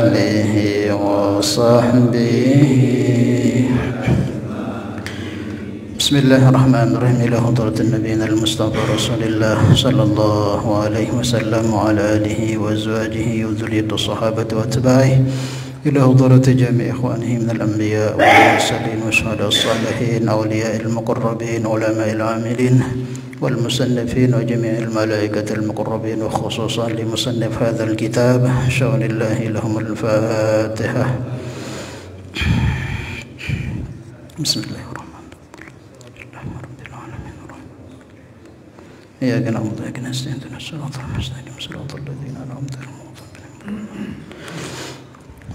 alihi wa sahbihi. Bismillahirrahmanirrahim. Ila hadratin nabiyina al-mustafa rasulillah sallallahu alaihi wasallam wa ala alihi wa azwajihi wa dhurriyyati sahabati wa atba'ihi ila hadrati jami' ikhwanihi min al-anbiya wal mursalin wa syuhada as-salihin awliya'il muqarrabin ulama'il 'amilin wal musannifin wa jami'il malaikatil muqarrabin wa khususan li musannif hadzal kitab sya'nillahi lahumul fatihah. Bismillahirrahmanirrahim. إياك نعبد وإياك نستعين اهدنا الصراط المستقيم صراط الذين أنعمت عليهم.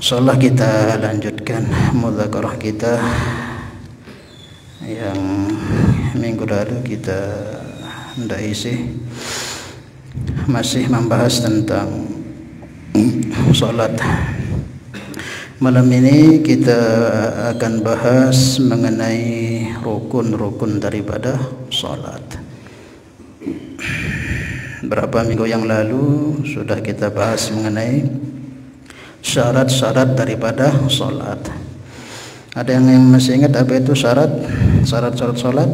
Insyaallah kita lanjutkan mudzakarah kita yang minggu lalu kita hendak isi, masih membahas tentang salat. Malam ini kita akan bahas mengenai rukun-rukun daripada salat. Berapa minggu yang lalu sudah kita bahas mengenai syarat-syarat daripada salat. Ada yang masih ingat apa itu syarat-syarat salat?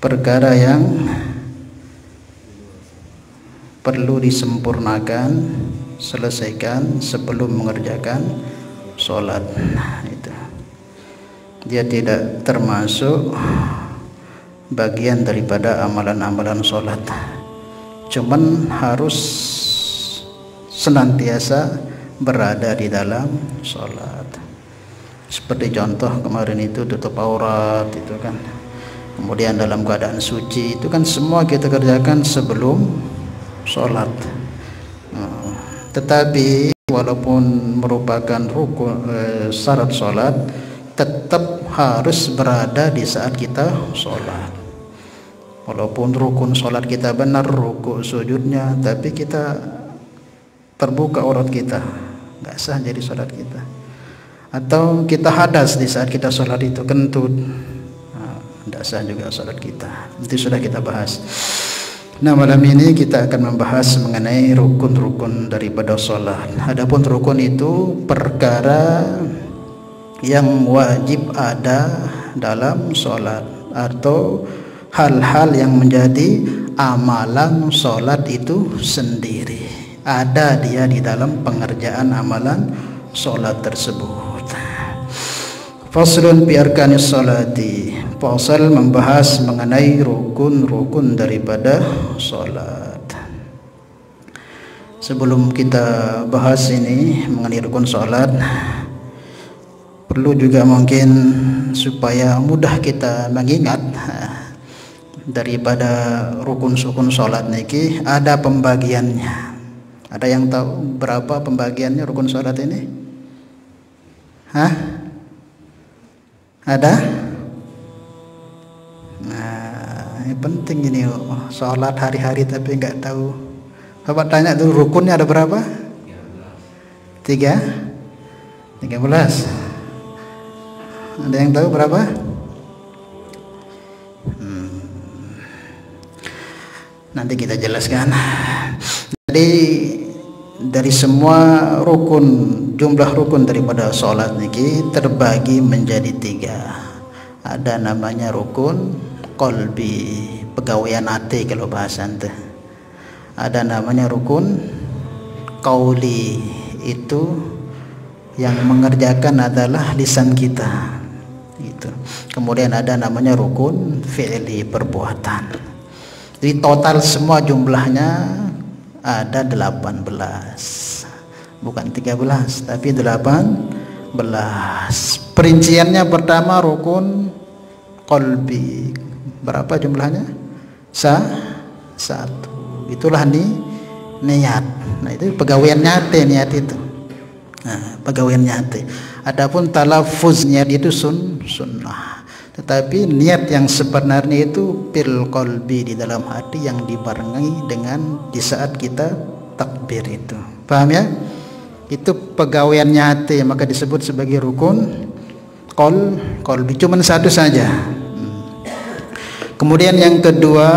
Perkara yang perlu disempurnakan, selesaikan sebelum mengerjakan salat. Itu. Dia tidak termasuk bagian daripada amalan-amalan salat. Cuman harus senantiasa berada di dalam salat. Seperti contoh kemarin itu tutup aurat itu kan. Kemudian dalam keadaan suci itu kan semua kita kerjakan sebelum salat. Tetapi walaupun merupakan rukun syarat salat, tetap harus berada di saat kita salat. Walaupun rukun salat kita benar, rukuk sujudnya, tapi kita terbuka aurat kita, nggak sah jadi salat kita. Atau kita hadas di saat kita salat itu kentut, nggak sah juga salat kita. Itu sudah kita bahas. Nah, malam ini kita akan membahas mengenai rukun-rukun daripada salat. Adapun rukun itu perkara yang wajib ada dalam salat atau hal-hal yang menjadi amalan salat itu sendiri. Ada dia di dalam pengerjaan amalan salat tersebut. Faslun fi arkanis salati. Fasal membahas mengenai rukun-rukun daripada salat. Sebelum kita bahas ini mengenai rukun salat, perlu juga mungkin supaya mudah kita mengingat daripada rukun-rukun salat niki ada pembagiannya. Ada yang tahu berapa pembagiannya rukun salat ini? Ada? Nah, ini penting ini salat hari-hari tapi nggak tahu. Bapak tanya dulu rukunnya ada berapa? 13. Ada yang tahu berapa? Nanti kita jelaskan. Jadi dari semua rukun, jumlah rukun daripada salat niki terbagi menjadi 3. Ada namanya rukun qalbi, pegawaian hati kalau bahasa ente. Ada namanya rukun qauli, itu yang mengerjakan adalah lisan kita. Gitu. Kemudian ada namanya rukun fi'li, perbuatan. Jadi total semua jumlahnya ada 18, bukan 13 tapi 18. Perinciannya pertama rukun qalbi, berapa jumlahnya? 1. Itulah niat. Nah, itu pegawaian nyate, niat itu. Nah, pegawaian nyate. Adapun talaffuz niat itu sunnah. Tetapi niat yang sebenarnya itu fil qalbi, di dalam hati, yang dibarengi dengan di saat kita takbir itu. Paham ya? Itu pegawaian nyate, maka disebut sebagai rukun qalbi. Cuman satu saja. Kemudian yang kedua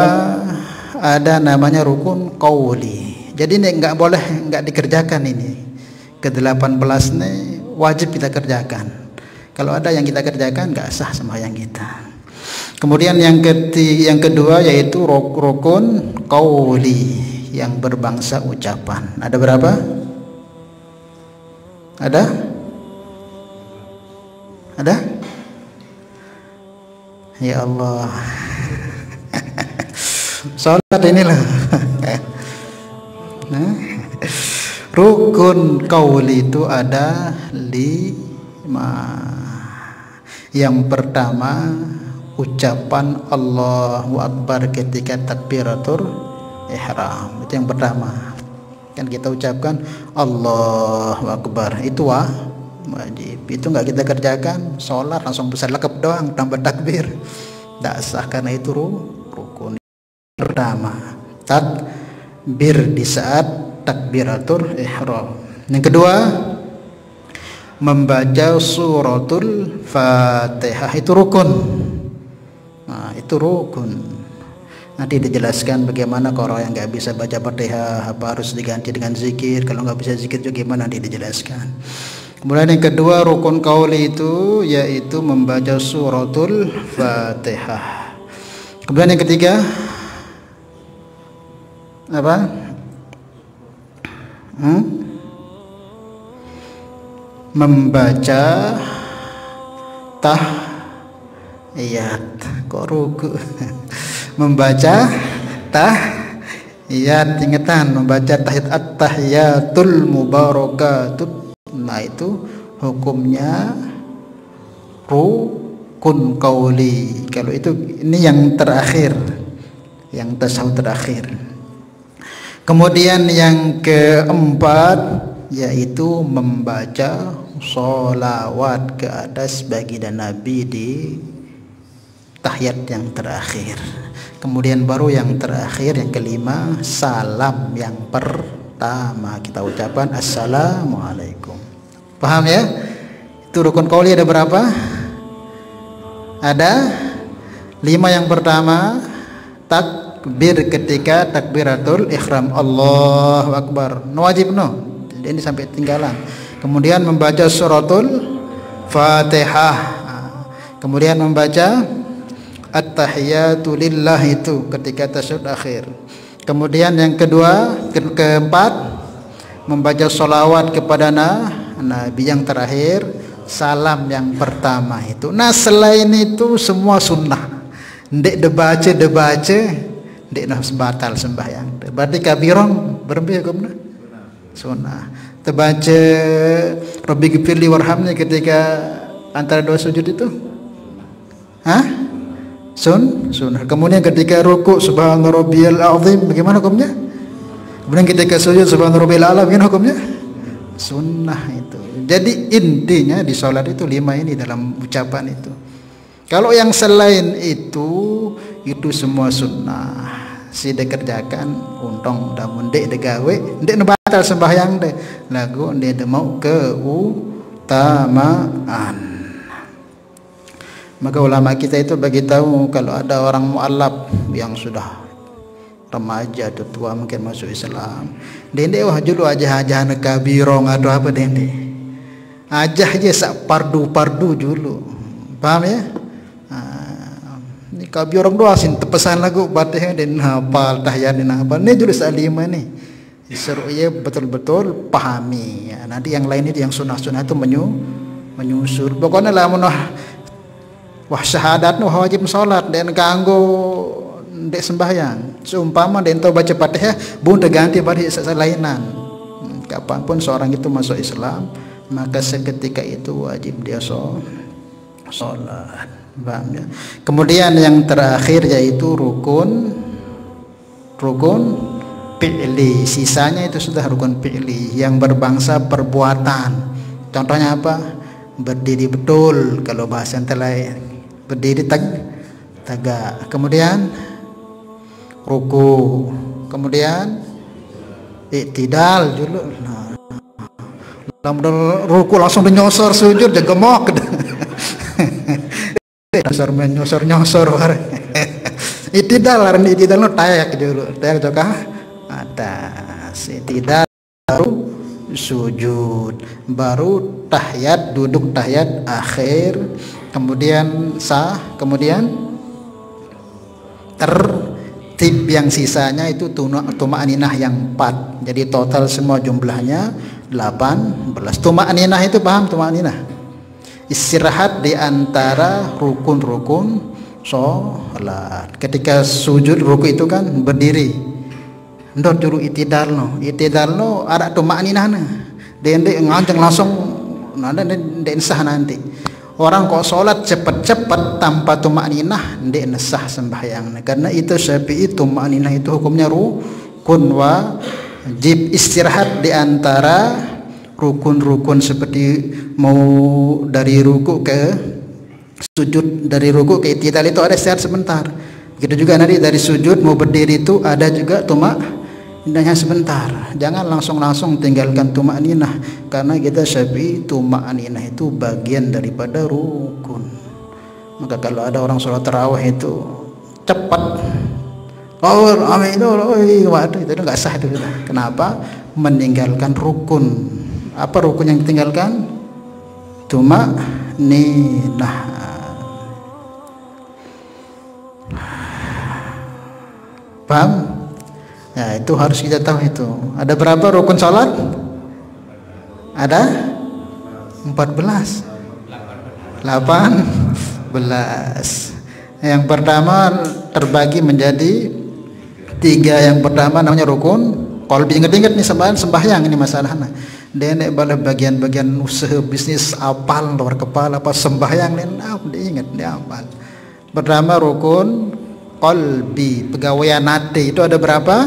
ada namanya rukun qauli. Jadi ini nggak boleh nggak dikerjakan ini. Ke-18 nih wajib kita kerjakan. Kalau ada yang kita kerjakan nggak sah sembahyang kita. Kemudian yang kedua yaitu rukun qauli yang berbangsa ucapan. Ada berapa? Ada? Ada? Ya Allah. Salat inilah. Nah, rukun qauli itu ada 5. Yang pertama ucapan Allahu Akbar ketika takbiratul ihram. Itu yang pertama. Kan kita ucapkan Allahu Akbar. Itu wajib. Itu nggak kita kerjakan, sholat langsung besar lekep doang tambah takbir. Tidak sah karena itu rukun pertama. Takbir di saat takbiratul ihram. Yang kedua membaca suratul Fatihah, itu rukun. Nah, itu rukun. Nanti dijelaskan bagaimana kalau yang nggak bisa baca Fatihah apa harus diganti dengan zikir. Kalau nggak bisa zikir juga gimana, nanti dijelaskan. Kemudian yang kedua rukun qauli itu yaitu membaca suratul Fatihah. Kemudian yang ketiga apa? Membaca tahiyat. Kok ruku? Membaca tahiyat, ingetan, membaca tahiyat, at-tahiyatul mubarakatut. Nah, itu hukumnya rukun qauli. Kalau itu ini yang terakhir, yang tasawuf terakhir. Kemudian yang keempat yaitu membaca sholawat ke atas baginda Nabi di tahiyat yang terakhir. Kemudian baru yang terakhir, yang kelima, salam yang pertama kita ucapkan assalamualaikum. Paham ya? Itu rukun qauli ada berapa? Ada 5. Yang pertama takbir ketika takbiratul ihram, Allahu Akbar. Wajib ini sampai tinggalan. Kemudian membaca suratul Fatihah. Kemudian membaca at-tahiyatu lillah itu ketika tasyahud akhir. Kemudian yang keempat membaca sholawat kepada Nabi. Yang terakhir salam yang pertama itu. Nah, selain itu semua sunnah. Ndek debaca ndek nafs batal sembahyang. Berarti kabirong berbi hukumna sunnah. Terbaca Rabbi ghfirli warhamni ketika antara dua sujud itu sunnah. Kemudian ketika ruku subhana rabbiyal azim bagaimana hukumnya? Kemudian ketika sujud subhana rabbiyal a'la bagaimana hukumnya? Sunnah itu. Jadi intinya di sholat itu 5 ini dalam ucapan itu. Kalau yang selain itu semua sunnah. Si dikerjakan untung namun dek degawe dek batal sembahyang dek lagu dek mau keutamaan. Maka ulama kita itu bagi tahu kalau ada orang mu'allaf yang sudah remaja atau tua mungkin masuk Islam, dende wah julu aja kabirong atau apa dende aja sak pardu julu, paham ya? Ini kabirong doa sin tepesan lagu batih dan hafal tahiyat dan hafal ini julu salima nih seru ya betul-betul pahami ya. Nanti yang lain itu yang sunnah-sunnah itu menyusul pokoknya lah wah syahadat wajib sholat dan ganggu dek sembahyang seumpama dan tahu baca Fatihah bun terganti pada selainan. Kapanpun seorang itu masuk Islam maka seketika itu wajib dia sholat. Paham ya? Kemudian yang terakhir yaitu rukun fi'li. Sisanya itu sudah rukun fi'li yang berbangsa perbuatan. Contohnya apa? Berdiri betul kalau bahasa lain. Berdiri tegak. Kemudian ruku. Kemudian i'tidal dulu. Nah, ruku langsung nyosor sujud jaga gemok. Nyosor Itidal no tayak dulu. Tayak juga atas. Itidal baru sujud, baru tahiyat, duduk tahiyat akhir, kemudian sah, kemudian tertib yang sisanya itu tuma'aninah yang 4. Jadi total semua jumlahnya 18. Tuma'aninah itu paham tuma'aninah? Istirahat di antara rukun-rukun sholat. Ketika sujud ruku itu kan berdiri. Ndot dulu itidal no ada tuma'aninah na. Dende nganceng langsung nada den sah nanti. Orang kok sholat cepat-cepat tanpa tuma'aninah den sah sembahyang. Karena itu Syafi'i tuma'aninah itu hukumnya rukun wajib. Istirahat di antara rukun-rukun seperti mau dari ruku ke sujud, dari ruku ke itidal itu ada istirahat sebentar. Begitu juga nanti dari sujud mau berdiri itu ada juga tuma'aninahnya sebentar. Jangan langsung tinggalkan tuma'aninah, karena kita Syafi'i tuma'aninah itu bagian daripada rukun. Maka kalau ada orang sholat tarawih itu cepat, amin itu nggak sah itu. Kenapa? Meninggalkan rukun. Apa rukun yang ditinggalkan? Tuma'aninah. Paham? Ya, itu harus kita tahu itu. Ada berapa rukun salat? Ada 14. 18. Yang pertama terbagi menjadi 3. Yang pertama namanya rukun qalbi. Ingat-ingat nih sembahyang ini masalahnya. Denek bala bagian-bagian usaha bisnis apal luar kepala apa sembahyang diingat apal. Pertama rukun qalbi, pegawaian hati itu ada berapa?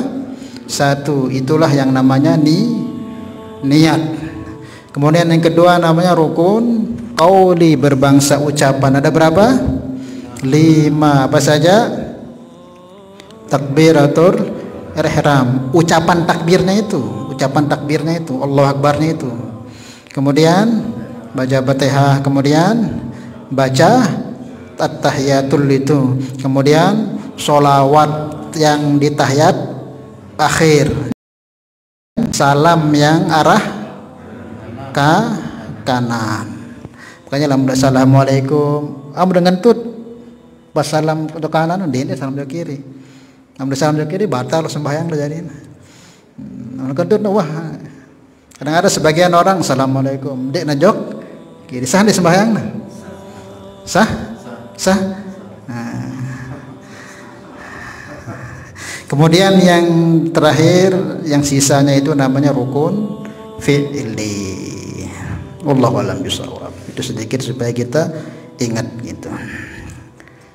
1. Itulah yang namanya niat. Kemudian yang kedua namanya rukun qauli, berbangsa ucapan. Ada berapa? 5. Apa saja? Takbiratul ihram, ucapan takbirnya itu, Allahu Akbarnya itu. Kemudian baca Fatihah, kemudian baca at-tahiyatul itu, kemudian sholawat yang di tahiyat akhir, salam yang arah ke kanan. Makanya lambda assalamualaikum, dengan tut pas salam ke kanan, ini salam ke kiri. Lambda salam ke kiri batal sembahyang terjadi. Kentut wah. Kadang ada sebagian orang assalamualaikum, dek najok kiri, sah di sembahyang. Sah. Kemudian yang terakhir, yang sisanya itu namanya rukun fi'li. Wallahu a'lam bishawab. Itu sedikit supaya kita ingat gitu.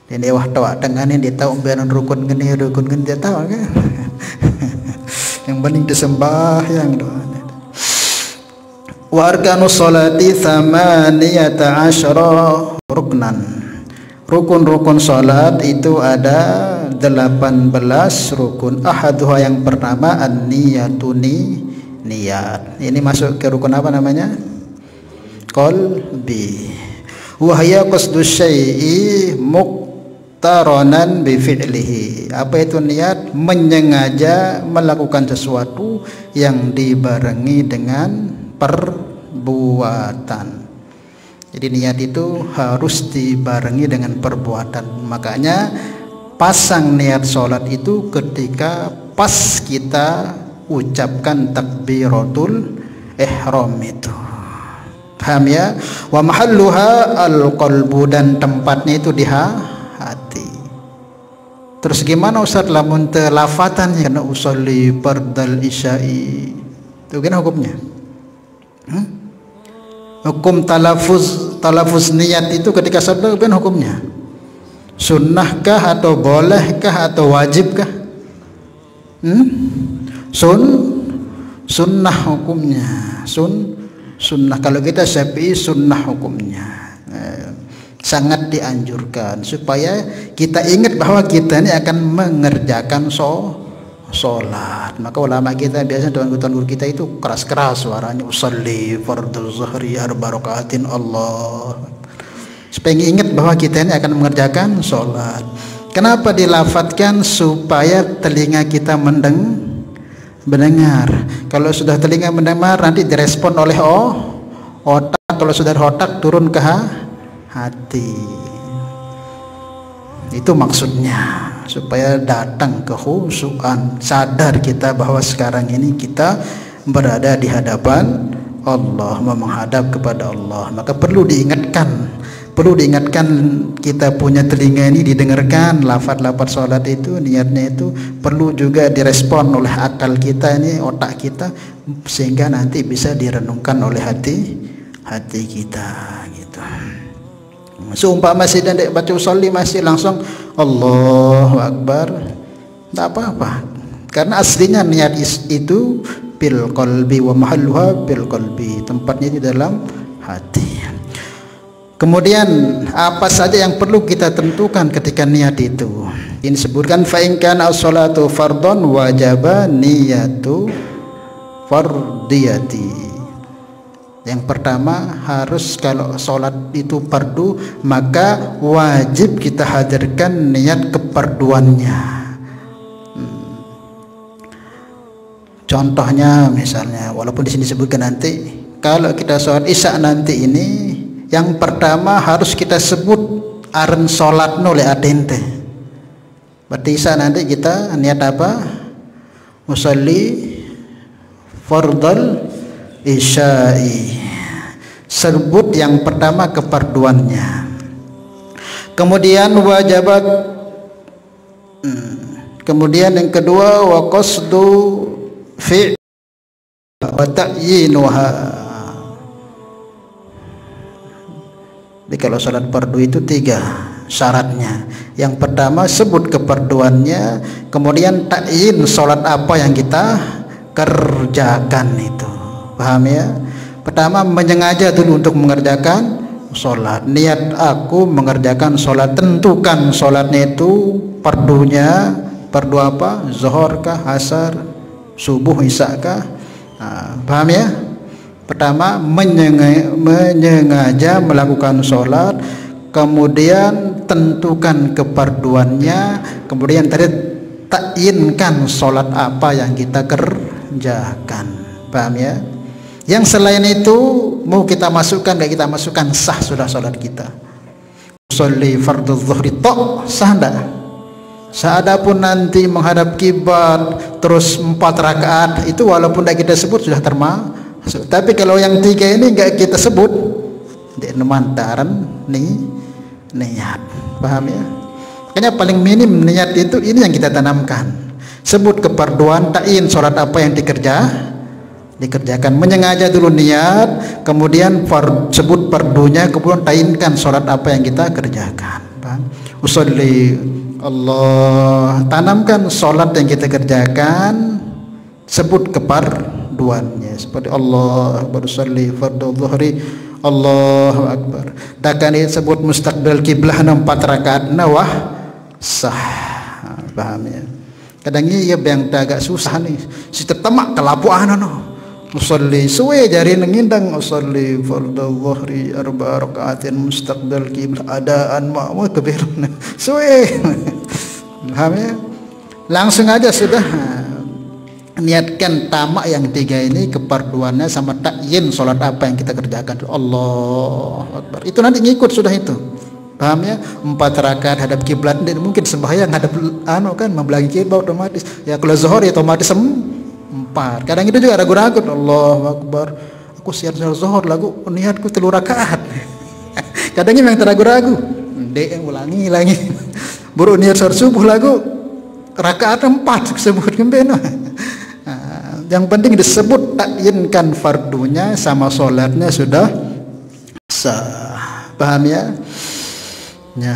Dan dia wah tahu dengan dia tahu beran rukun gini dia tahu kan. Yang penting disembahyang doa. Wa arkanus sholati 18 ruknan. Rukun-rukun salat itu ada 18 rukun. Ahaduha yang pertama an-niyatu, niat. Ini masuk ke rukun apa namanya? Qalbi. Wa hiya qasdu syai'i muqtaranan bi fi'lihi. Apa itu niat? Menyengaja melakukan sesuatu yang dibarengi dengan perbuatan. Jadi niat itu harus dibarengi dengan perbuatan. Makanya pasang niat sholat itu ketika pas kita ucapkan takbiratul ihram itu. Paham ya? Wa mahalluha al-qalbu, dan tempatnya itu di hati. Terus gimana Ustaz lamun telafatan karena usolli fardal isya'i? Itu kan hukumnya. Hukum talafuz niat itu ketika sholat kan hukumnya sunnahkah atau bolehkah atau wajibkah? Sunnah hukumnya. Sunnah. Kalau kita Syafi'i sunnah hukumnya. Sangat dianjurkan supaya kita ingat bahwa kita ini akan mengerjakan sholat. Maka ulama kita biasanya tuan guru kita itu keras-keras suaranya, usolli fardhu zuhri 4 rakaatin Allah, supaya ingat bahwa kita ini akan mengerjakan sholat. Kenapa dilafatkan? Supaya telinga kita mendengar. Kalau sudah telinga mendengar, nanti direspon oleh otak. Kalau sudah otak, turun ke hati. Itu maksudnya, supaya datang kekhusyuan, sadar kita bahwa sekarang ini kita berada di hadapan Allah, menghadap kepada Allah. Maka perlu diingatkan kita punya telinga ini didengarkan lafaz-lafaz sholat itu, niatnya itu perlu juga direspon oleh akal kita ini, otak kita, sehingga nanti bisa direnungkan oleh hati kita gitu. Seumpama masih dan baca usolli masih langsung Allahu Akbar, tak apa-apa, karena aslinya niat itu bil qalbi wa mahalluha bil qalbi, tempatnya di dalam hati. Kemudian apa saja yang perlu kita tentukan ketika niat itu? Ini disebutkan fa in kana as-salatu fardhon wajaba niyatu fardiyati. Yang pertama, harus kalau sholat itu fardu, maka wajib kita hadirkan niat kefarduannya. Contohnya misalnya, walaupun di sini disebutkan nanti, kalau kita sholat isya nanti ini, yang pertama harus kita sebut aren sholat oleh adente. Berarti isya nanti kita niat apa? Musalli fardal isya'i. Sebut yang pertama kefarduannya. Kemudian wajibat. Kemudian yang kedua wa qasdu fi wa ta'yinuha. Jadi kalau sholat fardu itu 3 syaratnya. Yang pertama sebut kefarduannya, kemudian takyin sholat apa yang kita kerjakan itu. Paham ya? Pertama menyengaja dulu untuk mengerjakan sholat. Niat aku mengerjakan sholat, tentukan sholatnya itu fardunya, fardu apa? Zuhur kah, asar, subuh, isya kah? Nah, paham ya? Pertama menyengaja melakukan sholat, kemudian tentukan kefarduannya, kemudian tadi takyinkan sholat apa yang kita kerjakan. Paham ya? Yang selain itu mau kita masukkan gak kita masukkan, sah sudah sholat kita. Sholli fardhu dhuhri tok sah enggak? Seadapun nanti menghadap kiblat terus 4 rakaat itu walaupun tidak kita sebut sudah termasuk. Tapi kalau yang 3 ini enggak kita sebut, di mantaran niat. Paham ya? Makanya paling minim niat itu ini yang kita tanamkan. Sebut kefarduan, takyin sholat apa yang dikerjakan, menyengaja dulu niat, kemudian sebut fardunya, kemudian tayinkan sholat apa yang kita kerjakan. Paham? Usolli Allah, tanamkan sholat yang kita kerjakan, sebut kefarduannya seperti Allah Akbar sholli fardhu dhuhri Allahu Akbar. Takkan disebut mustaqbil kiblah 4 rakaat nawah sah. Paham ya? Kadang iya yang agak susah nih, si tetemak kelapuan usolli suwe jari nengindang usolli fardhu dhuhri 4 rakaatin mustaqbil kiblah adaan ma'mum kabirun suwe. Paham ya? Langsung aja sudah niatkan tamak yang 3 ini kefarduannya sama takyin sholat apa yang kita kerjakan. Allah Akbar, itu nanti ngikut sudah itu. Paham ya? 4 rakaat hadap kiblat, mungkin sembahyang hadap kan membelakangi kiblat otomatis. Ya kalau zuhur ya otomatis 4. Kadang itu juga ragu-ragu. Allahu Akbar, aku siap zuhur lagu niatku 3 rakaat. Kadang memang ragu-ragu. Dek ulangi lagi. Baru niat subuh lagu rakaat 4 sebut kembali. Yang penting disebut takyinkan fardunya sama sholatnya sudah sah. Paham ya? Ya.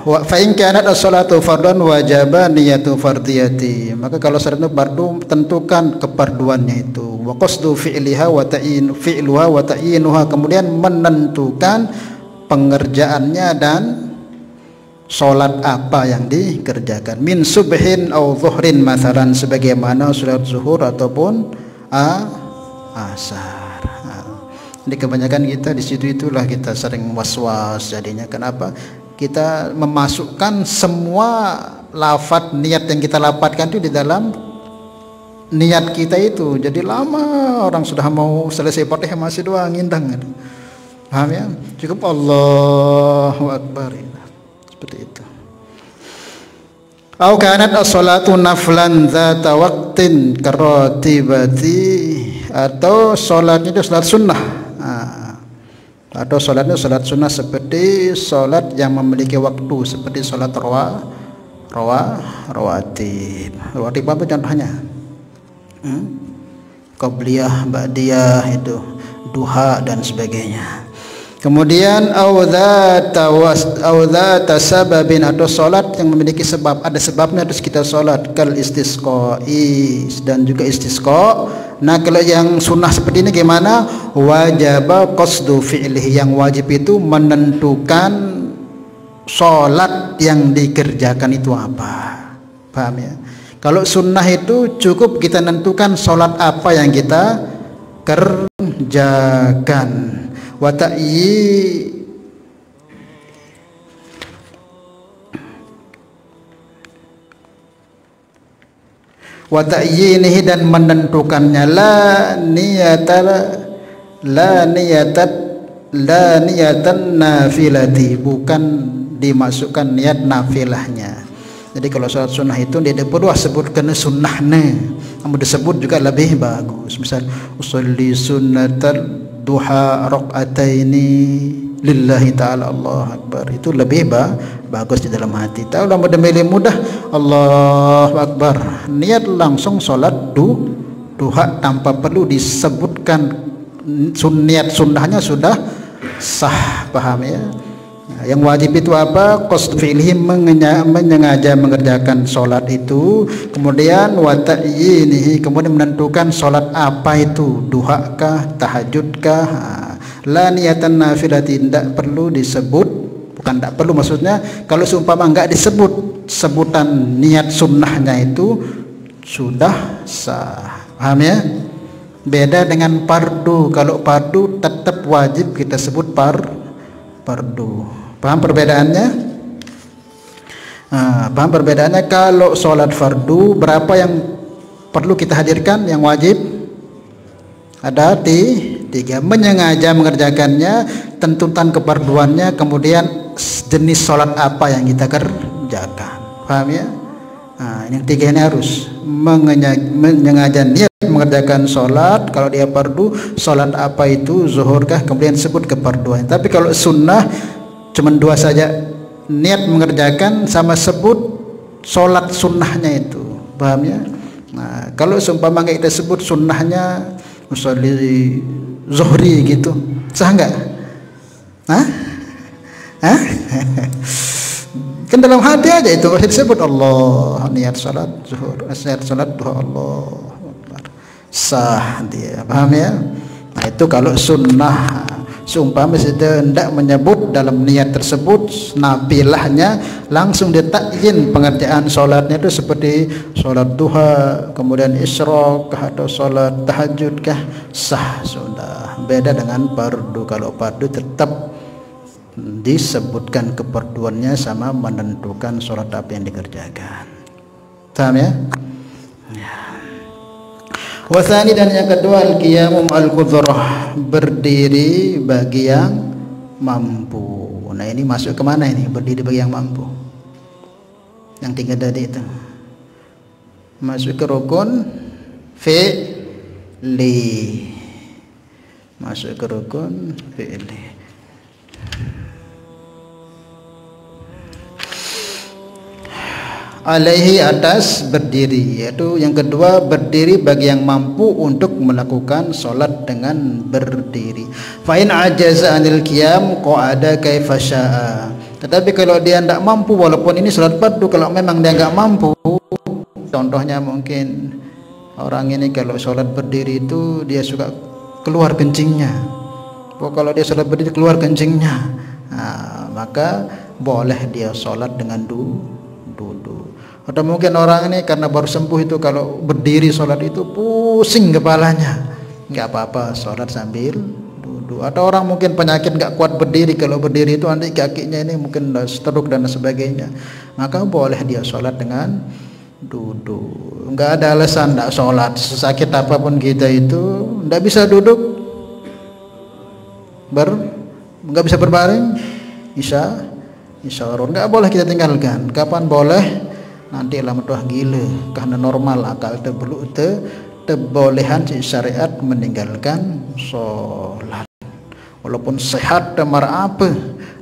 Wa fa in kanat as-salatu fardhan wajaba niyatu fardiyati. Maka kalau sholatnya fardu tentukan kefarduannya itu. Wa qasdu fi'liha wa ta'yin fi'luha wa ta'yinuha, kemudian menentukan pengerjaannya dan sholat apa yang dikerjakan. Min subhin au zuhrin masalan, sebagaimana sholat zuhur ataupun asar. Jadi kebanyakan kita di situ itulah kita sering was-was jadinya. Kenapa? kita memasukkan semua lafadz niat yang kita lapatkan itu di dalam niat kita itu. Jadi lama orang sudah mau selesai Fatihah masih doa ngindang. Paham ya? Cukup Allahu Akbar. Seperti itu. Au kanat as-salatu naflan dzata waqtin karatibati, atau salatnya itu salat sunnah. Atau salatnya salat sunnah seperti salat yang memiliki waktu, seperti salat rawatib. Rawatib apa contohnya? Qabliyah, ba'diyah, itu duha dan sebagainya. Kemudian dzata sababin, atau salat yang memiliki sebab, ada sebabnya terus kita salat, kal istisqai, dan juga istisqa. Nah, kalau yang sunnah seperti ini gimana? Wajaba qasdu fi'lihi, yang wajib itu menentukan salat yang dikerjakan itu apa. Paham ya? Kalau sunnah itu cukup kita nentukan salat apa yang kita kerjakan. Wa ta'yinihi, dan menentukannya, la niyatan nafilati, bukan dimasukkan niat nafilahnya. Jadi kalau salat sunnah itu dia perlu sebutkan sunnahnya, namun disebut juga lebih bagus. Misal usolli sunnatal duha raq'ataini lillahi ta'ala, Allah Akbar, itu lebih bagus di dalam hati. Tahu lama demi mudah Allahu Akbar, niat langsung salat duha tanpa perlu disebutkan niat sunnahnya sudah sah. Paham ya? Nah, yang wajib itu apa? Qasd fi'lihi, menyengaja mengerjakan salat itu. Kemudian wa ta'yinihi, kemudian menentukan salat apa itu, duha kah, tahajud kah. La niyatan nafilati, tidak perlu disebut, bukan tidak perlu maksudnya, kalau seumpama enggak disebut sebutan niat sunnahnya itu sudah sah. Paham ya? Beda dengan fardu. Kalau fardu tetap wajib kita sebut fardu. Paham perbedaannya? Paham perbedaannya? Kalau sholat fardu, berapa yang perlu kita hadirkan, yang wajib? Ada 3. Menyengaja mengerjakannya, tuntutan kefarduannya, kemudian jenis sholat apa yang kita kerjakan. Paham ya? Yang 3 ini harus menyengaja niat mengerjakan sholat. Kalau dia fardu, sholat apa itu, zuhur kah, kemudian sebut kefarduan. Tapi kalau sunnah cuma 2 saja, niat mengerjakan sama sebut sholat sunnahnya itu. Paham ya? Nah, kalau seumpama kita sebut sunnahnya usolli zuhri gitu, sah enggak? Kan dalam hati aja itu disebut Allah, niat salat zuhur, niat salat duha, Allah sah dia. Paham ya? Nah, itu kalau sunnah. Seumpama kita hendak menyebut dalam niat tersebut nafilahnya, langsung ditakyin pengerjaan sholatnya itu seperti sholat duha, kemudian isyraq atau sholat tahajud kah, sah sudah. Beda dengan fardu. Kalau fardu tetap disebutkan kefarduannya sama menentukan sholat apa yang dikerjakan. Paham ya? Wasani, dan yang kedua, al-qiyamu al-qudrah, berdiri bagi yang mampu. Nah, ini masuk kemana ini? Berdiri bagi yang mampu. Yang 3 tadi itu masuk ke rukun fi'li. Masuk ke rukun fi'li. Alaihi, atas berdiri, yaitu yang kedua, berdiri bagi yang mampu untuk melakukan sholat dengan berdiri. Fa'in ajaza anil qiyam qa'ada kaifa syaa. Tetapi kalau dia tidak mampu, walaupun ini sholat fardu, kalau memang dia nggak mampu, contohnya mungkin orang ini kalau sholat berdiri itu dia suka keluar kencingnya. Kalau dia sholat berdiri keluar kencingnya, maka boleh dia sholat dengan duduk. Atau mungkin orang ini karena baru sembuh itu kalau berdiri sholat itu pusing kepalanya, nggak apa-apa sholat sambil duduk. duduk. Ada orang mungkin penyakit nggak kuat berdiri, kalau berdiri itu nanti kakinya ini mungkin stroke dan sebagainya, maka boleh dia sholat dengan duduk. Nggak ada alasan nggak sholat, sesakit apapun kita itu nggak bisa duduk, nggak bisa berbaring, isyarah nggak boleh kita tinggalkan. Kapan boleh? Nanti lama tuh gila karena normal akal terbeluk tebolehan syariat meninggalkan sholat walaupun sehat demar apa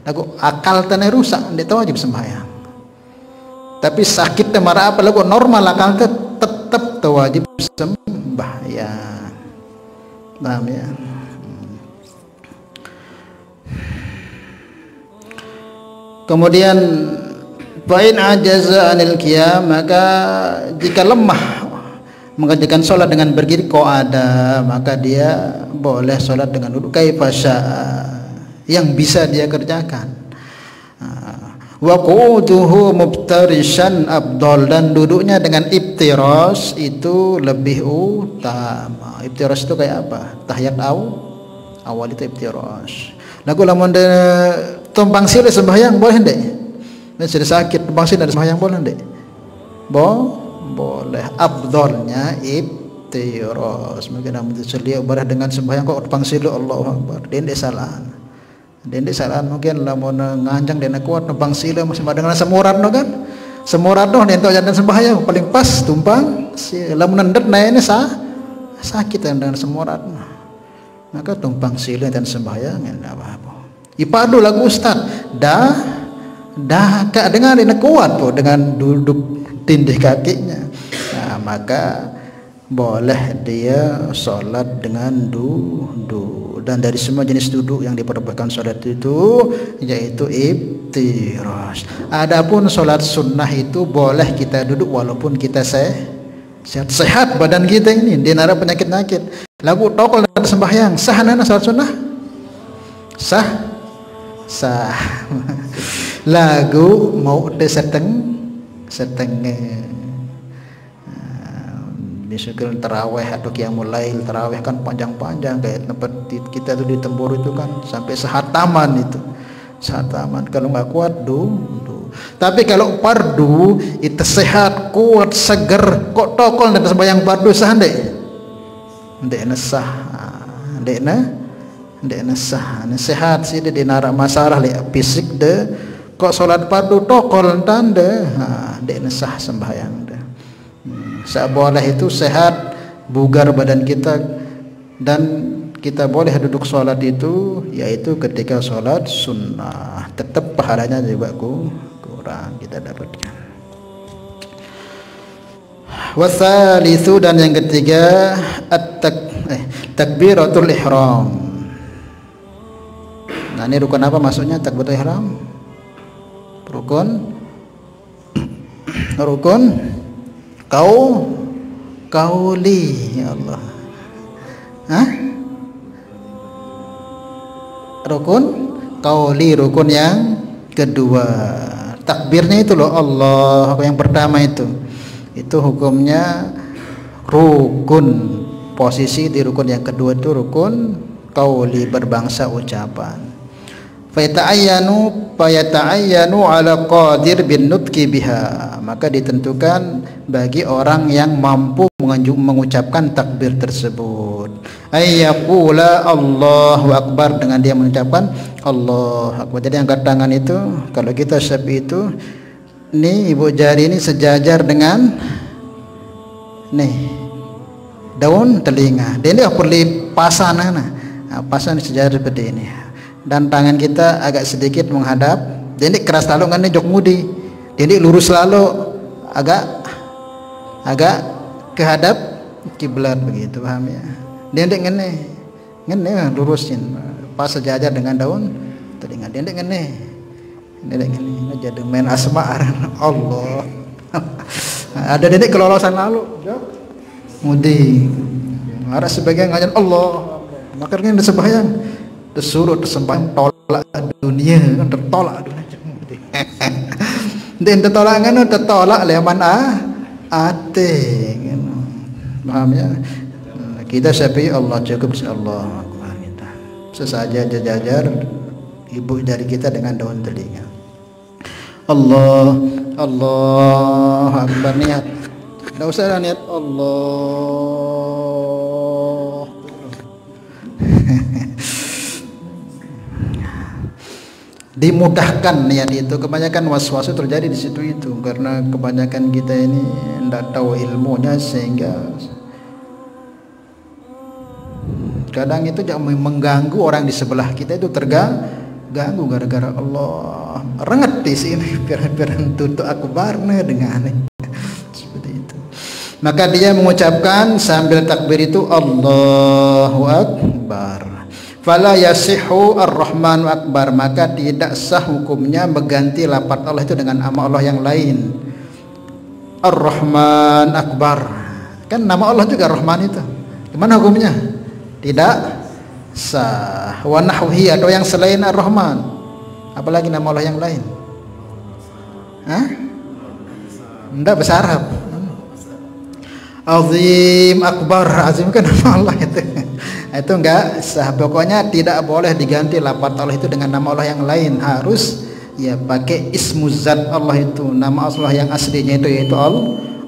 lagu akal tanah rusak tidak wajib sembahyang. Tapi sakit demar apa lagu normal akal tetap wajib sembahyang. Paham ya? Kemudian fa'in ajaza anil qiyam, maka jika lemah mengerjakan sholat dengan berdiri ada, maka dia boleh sholat dengan duduk kaifa yang bisa dia kerjakan. Wa qu'uduhu muftarishan afdal, dan duduknya dengan iftiras itu lebih utama. Iftiras itu kayak apa? Tahiyat awal itu iftiras. Lagu lamun tumpang silih sembahyang boleh ndek? Ini sudah sakit tumpang silih sembahyang boleh ndek? Boleh. Afdalnya iftiras. Mungkin namun selia ibadah dengan sembahyang kok tumpang silih Allahu Akbar. Dendek salaan mungkin lamun nganjang dena kuat tumpang silih masih dengan semurat no kan? Semurat no nentok jangan sembahyang paling pas tumpang silih. Lamun nendet naene sakit dengan semurat. Maka tumpang silih dan sembahyang enggak apa-apa. Ipadu lagu ustaz dah dengan ini kuat po dengan duduk tindih kakinya, nah, maka boleh dia sholat dengan duduk. Dan dari semua jenis duduk yang diperbolehkan sholat itu yaitu iftiras. Adapun sholat sunnah itu boleh kita duduk walaupun kita sehat badan kita ini dinara penyakit. Lagu tokol dan sembahyang sah nana sholat sunnah? Sah. Lagu mau setengah misalkan taraweh atau qiyamul lail. Taraweh kan panjang-panjang kayak tempat kita tuh di Tembur itu kan sampai sehataman itu. Sehataman kalau nggak kuat Tapi kalau fardu itu sehat, kuat, seger, kok tokol dan sembahyang fardu sah ndek? Ndek nesah. Ndek nesah. Sehat sih di nara masalah li fisik de kok salat fardu tokol tanda. Ndek nesah sembahyang de. Boleh itu sehat, bugar badan kita, dan kita boleh duduk sholat itu yaitu ketika sholat sunnah. Tetap pahalanya juga kurang kita dapatkan. Wasalitsu, dan yang ketiga takbiratul ihram. Nah ini rukun apa maksudnya takbiratul ihram? Rukun kauli, ya Allah. Rukun kauli, rukun yang kedua. Takbirnya itu loh Allah, yang pertama itu hukumnya rukun. Posisi di rukun yang kedua itu rukun kauli, berbangsa ucapan. Fayata'ayyanu ala qadir bin nutqi biha, maka ditentukan bagi orang yang mampu mengucapkan takbir tersebut. Ayyaqula Allahu Akbar, dengan dia mengucapkan Allahu Akbar. Jadi angkat tangan itu kalau kita Syafi'i itu nih ibu jari ini sejajar dengan nih daun telinga. Dia ini perlu pasan pasan sejajar seperti ini. Dan tangan kita agak sedikit menghadap. Jadi keras lalu kan ini jok mudi. Jadi lurus lalu agak kehadap kiblat begitu, paham ya? Dendek ngene lurusin pas sejajar dengan daun telinga. Dendek ngene jadi main asma Allah. Ada dendek kelolosan lalu jok mudi. Ada sebagian ngajar Allah. Makanya ada sembahyang disuruh sembahyang tolak dunia kan, tertolak dunia. Dan tertolak leman ate kan. Paham ya? Kita Syafi'i Allah cukup, Allah kita sesaja jajar ibu jari kita dengan daun telinga. Allah Akbar, niat. Tidak usah niat Allah. Dimudahkan niat itu. Kebanyakan was-was terjadi di situ itu karena kebanyakan kita ini tidak tahu ilmunya, sehingga kadang itu jangan mengganggu orang di sebelah kita itu terganggu gara-gara Allah renget di sini piran-piran tutup akbarnya dengan seperti itu. Maka dia mengucapkan sambil takbir itu Allahu Akbar. Fala yasihu ar-Rahmanu Akbar, maka tidak sah hukumnya mengganti lafaz Allah itu dengan nama Allah yang lain. Ar-Rahman Akbar, kan nama Allah juga Rahman itu. Gimana hukumnya? Tidak sah. Wa nahwihi, atau yang selain Ar-Rahman, apalagi nama Allah yang lain. Enggak bahasa Arab. Azim Akbar, azim kan nama Allah itu. Itu enggak sah. Pokoknya tidak boleh diganti lafaz Allah itu dengan nama Allah yang lain. Harus ya pakai ismu zat Allah itu, nama Allah yang aslinya itu, yaitu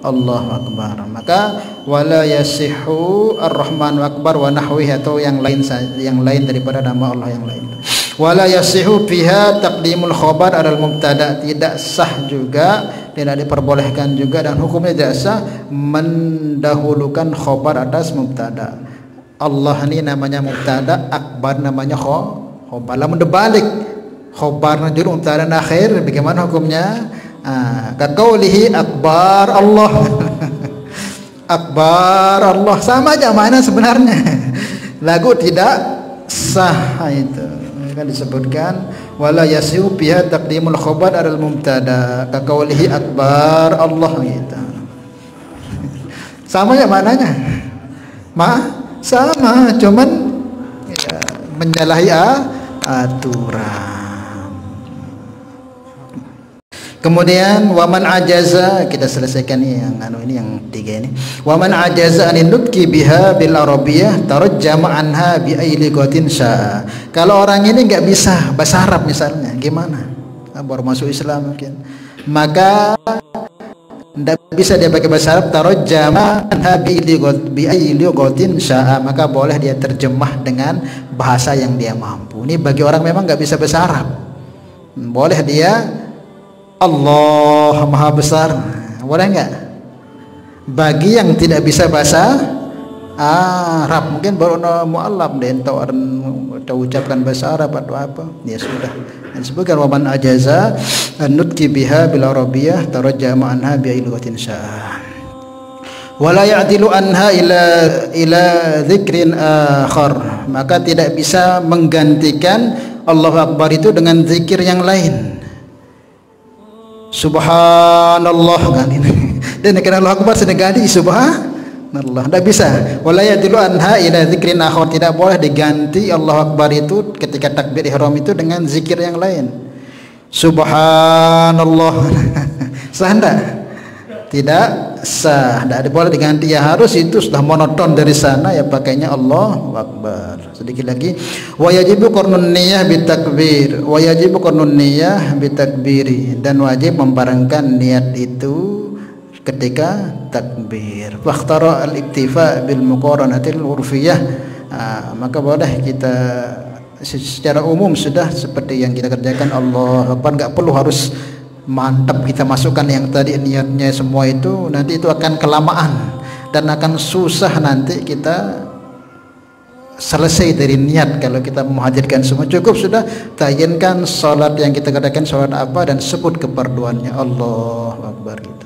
Allahu Akbar. Maka wala yasihu ar-Rahmanu Akbar wa nahwihi, atau yang lain daripada nama Allah yang lain. Wala yasihu fiha taqdimul khabar alal mubtada, tidak sah juga, tidak diperbolehkan juga, dan hukumnya tidak sah mendahulukan khabar atas mubtada. Allah ini namanya mubtada, akbar namanya khabar. Lamun dibalik, khabar najur mubtada akhir, bagaimana hukumnya? Kaqaulihi akbar Allah. Akbar Allah, sama aja mana sebenarnya. Lagu tidak sah itu. Kan disebutkan wala yasihu biha taqdimul khabar alal mubtada kaqaulihi akbar Allah gitu. Sama ya mananya? Sama, cuman ya, menyalahi aturan. Kemudian waman ajaza, kita selesaikan yang ini yang tiga ini. Waman ajaza anin nutqi biha bil arabiyyah tarajjama anha bi ayyi lughatin syaa. Kalau orang ini enggak bisa bahasa Arab misalnya, gimana? Baru masuk Islam mungkin. Maka tidak bisa dia pakai bahasa Arab, tarajjama anha bi ayyi lughatin syaa, maka boleh dia terjemah dengan bahasa yang dia mampu. Ini bagi orang memang enggak bisa bahasa Arab, boleh dia Allah Maha Besar, boleh enggak? Bagi yang tidak bisa bahasa Arab, mungkin baru mu'allaf dia atau ucapkan bahasa Arab atau apa, ya sudah. Dan sebutkan waman ajaza an-nutqi biha bil arabiyyah tarajjama anha bi lughatin syaa. Wala ya'dilu anha ila dzikrin akhar, maka tidak bisa menggantikan Allahu Akbar itu dengan zikir yang lain. Subhanallah kan ini. Dan kira Allahu Akbar sedang ganti subhanallah, tidak bisa. Wala ya'dilu anha ila dzikrin akhar, tidak boleh diganti Allahu Akbar itu ketika takbir ihram itu dengan zikir yang lain. Subhanallah. Sah enggak? Tidak sah, tidak boleh diganti, ya harus itu sudah monoton dari sana, ya pakainya Allahu Akbar. Sedikit lagi, wa yajibu qarnun niyyah bitakbir, wa yajibu qarnun niyyah bitakbiri, dan wajib membarengkan niat itu ketika takbir. Fakhtara al-iktifa bil muqaranatil urfiyah, maka boleh kita secara umum sudah seperti yang kita kerjakan Allahu Akbar, enggak perlu harus mantap kita masukkan yang tadi niatnya semua itu, nanti itu akan kelamaan dan akan susah nanti kita selesai dari niat. Kalau kita menghadirkan semua, cukup sudah tayinkan salat yang kita katakan salat apa dan sebut keperduannya Allahu Akbar gitu.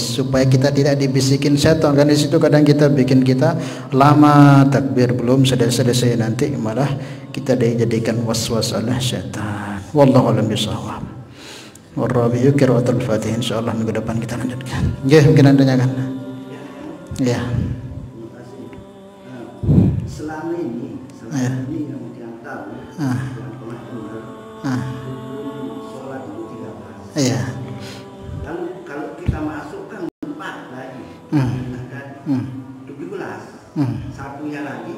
Supaya kita tidak dibisikin setan, kan di situ kadang kita bikin kita lama takbir belum selesai, nanti malah kita dijadikan waswas oleh setan. Wallahu a'lam bishawab. Warabi'u qiraatul Fatihah, insyaallah minggu depan kita lanjutkan. Ya, mungkin Anda tanyakan. Ya. Selama ini yang kita tahu, yang pernah dengar, sholat itu 3 pas. Iya. Kalau kita masukkan 4 lagi, ada 17. Satunya lagi.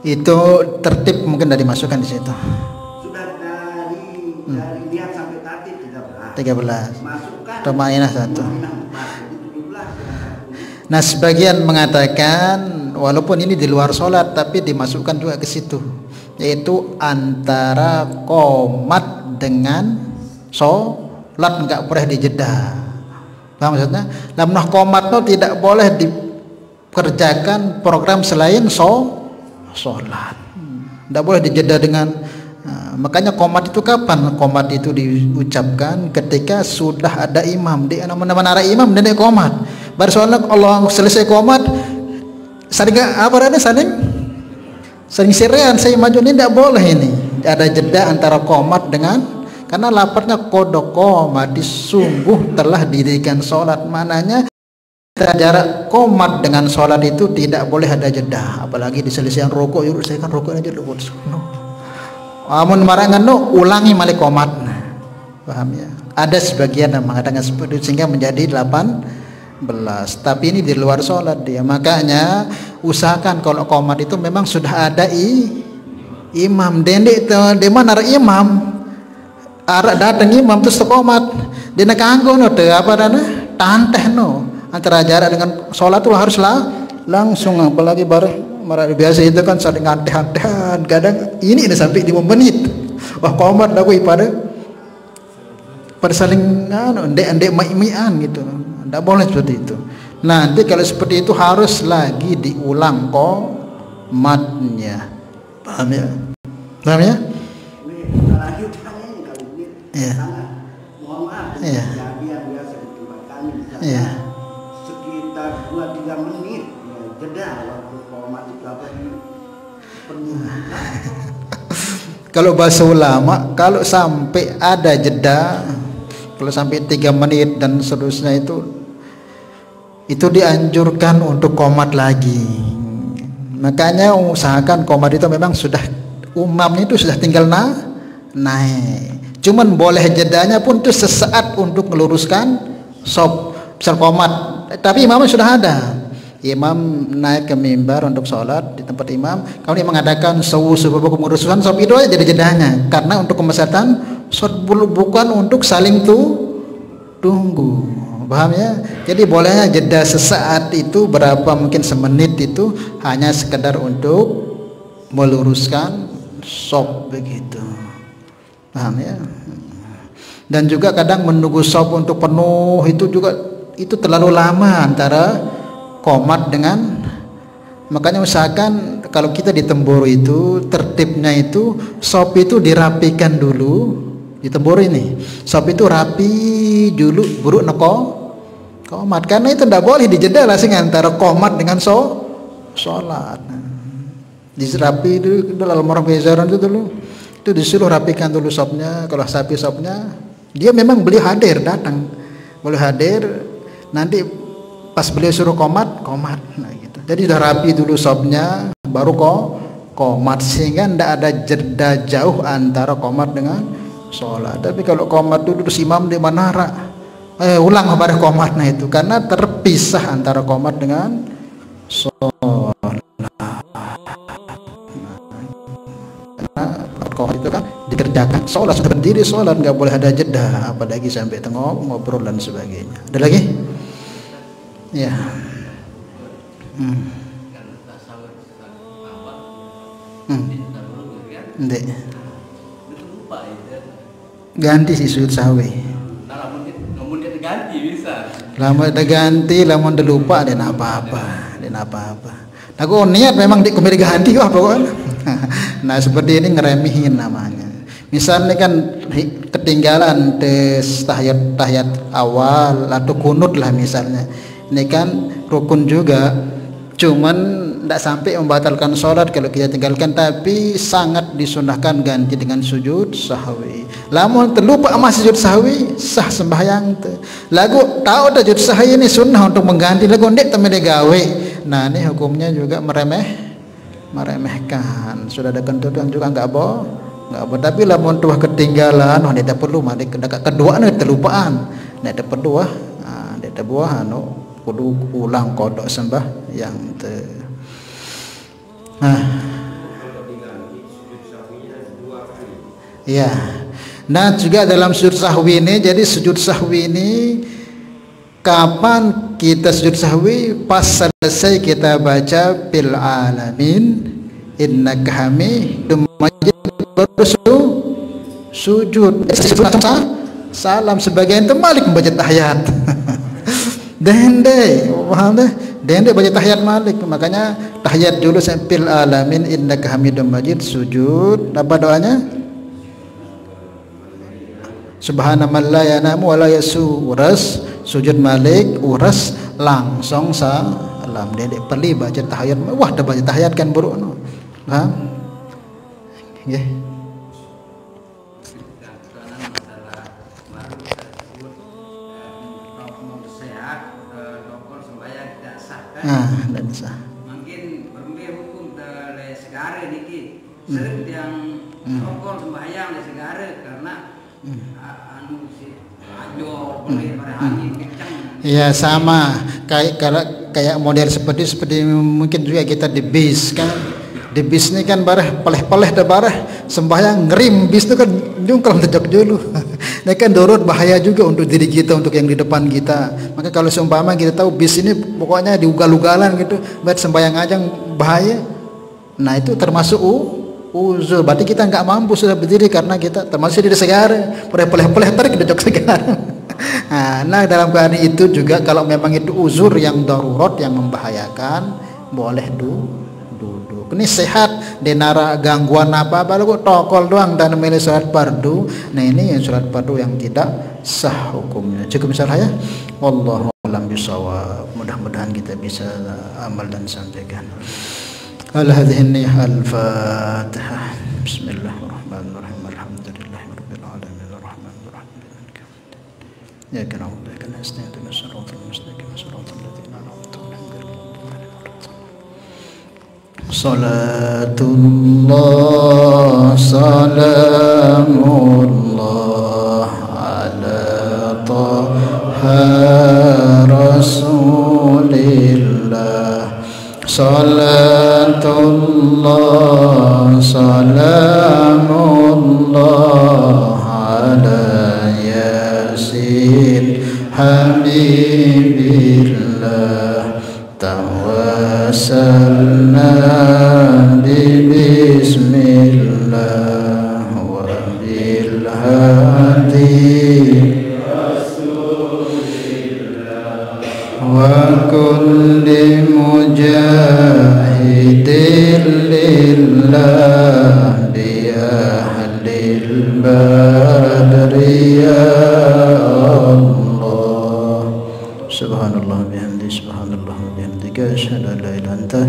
Itu tertib mungkin dari dimasukkan di situ. Sudah dari lihat sampai tadi 13. 13. Masukkan Tumainah 1. 17. Nah, sebagian mengatakan walaupun ini di luar sholat tapi dimasukkan juga ke situ, yaitu antara qomat dengan sholat nggak boleh dijeda. Paham maksudnya? Lamnah qomat itu tidak boleh dikerjakan program selain sholat. Tidak boleh dijeda dengan makanya qomat itu kapan? Qomat itu diucapkan ketika sudah ada imam. Di mana ada imam dan ada qomat. Baru soalnya Allah selesai qomat saling serian saya maju ini tidak boleh ini. Ada jeda antara qomat dengan, karena lapatnya kodok qomat sungguh telah didirikan sholat, mananya jarak qomat dengan sholat itu tidak boleh ada jeda, apalagi diselesaikan rukuk. Yuk selesaikan rukuk aja dulu. Amun marangan no ulangi malik qomat. Paham ya? Ada sebagian yang mengatakan seperti itu sehingga menjadi 18. Tapi ini di luar sholat dia. Makanya usahakan kalau qomat itu memang sudah ada imam. Dendek di mana ada imam? Arak datang imam terus qomat. Dia nak anggo no te apa dana? Tanteh no. Antara jarak dengan sholat itu haruslah langsung, apalagi biasa itu kan saling anteh-antehan. Kadang ini udah sampai 5 menit. Wah qomat dah gue pada saling ndek mai-maian gitu. Tidak boleh seperti itu. Nanti kalau seperti itu harus lagi diulang qomatnya. Paham ya? Paham ya? Iya. Mohon maaf. Iya. Kejadian biasa di tempat kami Iya. sekitar 2-3 menit jeda waktu qomat itu apa Kalau bahasa ulama, kalau sampai ada jeda, kalau sampai 3 menit dan seterusnya itu dianjurkan untuk qomat lagi. Makanya usahakan qomat itu memang sudah umamnya itu sudah tinggal naik. Cuman boleh jedanya pun itu sesaat untuk meluruskan misal qomat, tapi imamnya sudah ada. Imam naik ke mimbar untuk sholat di tempat imam, kalau dia mengadakan sebab kemurusan sob itu aja jadi jedanya, karena untuk kemaslahatan sholat, bukan untuk saling tunggu. Paham ya? Jadi bolehnya jeda sesaat itu berapa, mungkin semenit itu hanya sekedar untuk meluruskan sob begitu. Paham ya? Dan juga kadang menunggu sob untuk penuh itu juga itu terlalu lama antara qomat dengan, makanya usahakan kalau kita di Temboro itu tertibnya itu sob itu dirapikan dulu di Temboro ini. Sob itu rapi dulu buruk qomat, karena itu tidak boleh dijeda langsung antara qomat dengan sholat. Diserapi dulu dalam orang bezaran itu dulu. Itu disuruh rapikan dulu sobnya. Kalau sapi sobnya dia memang beliau hadir, datang beliau hadir, nanti pas beliau suruh qomat nah gitu. Jadi sudah rapi dulu sobnya baru qomat, sehingga tidak ada jeda jauh antara qomat dengan sholat. Tapi kalau qomat dulu terus imam di manara ulang kepada qomatnya itu, karena terpisah antara qomat dengan sholat. Qomat itu kan dikerjakan sholat, sudah berdiri sholat, nggak boleh ada jeda, apalagi sampai ngobrol dan sebagainya. Ada lagi? Ya. Ganti si sujud sahwi. Lama ada ganti, lama ada lupa dan apa-apa. Nah, kok niat memang kembali ganti wah pokoknya. Nah, seperti ini ngeremehin namanya. Misalnya kan ketinggalan tes tahiyat awal atau kunut lah misalnya. Ini kan rukun juga, cuman tidak sampai membatalkan sholat kalau kita tinggalkan, tapi sangat disunahkan ganti dengan sujud sahwi. Lamun terlupa sama sujud sahwi sah sembahyang lagu tahu dah sujud sahwi ini sunnah untuk mengganti lagu ndek temene gawe. Nah, ini hukumnya juga meremehkan. Sudah ada ketentuan juga enggak boleh. Tapi lamun tuah ketinggalan, tidak perlu mari kedua nih terlupaan. Tidak perlu tidak buah kudu ulang kodok sembah yang Ya. Nah juga dalam sujud sahwi ini, jadi sujud sahwi ini kapan kita sujud sahwi? Pas selesai kita baca bil alamin innaka hamidum majid, baru sujud. Salam, sebagian itu Malik membaca tahiyat. Dende, paham deh? Dende baca tahiyat Malik. Makanya tahiyat dulu sampai alamin innaka hamidum majid, sujud. Apa doanya? Subhanaman la yanamu wa la yasu, uras sujud Malik, uras langsung salam. Dede perli baca tahiyat. Wah, dah baca tahiyat kan buruk no. Paham? Nggih. Dan sah. Mungkin bermir hukum le segare niki sering yang rokok sembahyang le segare karena anu si ajo boleh pada angin kencang. Ya sama kayak model seperti mungkin juga kita di bis kan. Di bis ini kan barah peleh-peleh dah barah sembahyang ngerim bis itu kan jungkel terjak dulu. Ini kan dorot bahaya juga untuk diri kita, untuk yang di depan kita. Maka kalau seumpama kita tahu bis ini pokoknya diugal-ugalan gitu, buat sembahyang aja bahaya. Nah itu termasuk uzur. Berarti kita nggak mampu sudah berdiri karena kita termasuk di segara. Peleh-peleh tarik kita jok segara. Nah dalam keadaan itu juga kalau memang itu uzur yang darurat yang membahayakan, boleh duduk. Ini sehat, denara gangguan apa baru tokol doang dan milih sholat fardu. Nah ini yang sholat fardu yang tidak sah hukumnya. Cukup misalnya ya. Wallahu a'lam bishawab. Mudah-mudahan kita bisa amal dan sampaikan. Al-hadhihi al-Fatihah. Bismillahirrahmanirrahim. Alhamdulillahirabbil alamin arrahmanir rahim. Ya kana wa kana nasta'inu siratal mustaqim siratal ladzina an'amta alaihim ghairil maghdubi alaihim waladdallin. Salatullah salamullah ala taha rasulillah. Salatullah salamullah ala yasin habibillah. Tawassalna bismillah wa bil hadi rasulillah wa kulli mujahidin lillah bi ahlil badri ya Allah. Subhanallah bihamdi subhanallah bihamdika asyhadu an la ilaha illa anta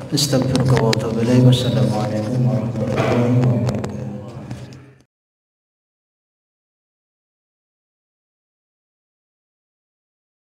astaghfiruka wa atubu ilaik. Wassalamu alaikum warahmatullahi wabarakatuh.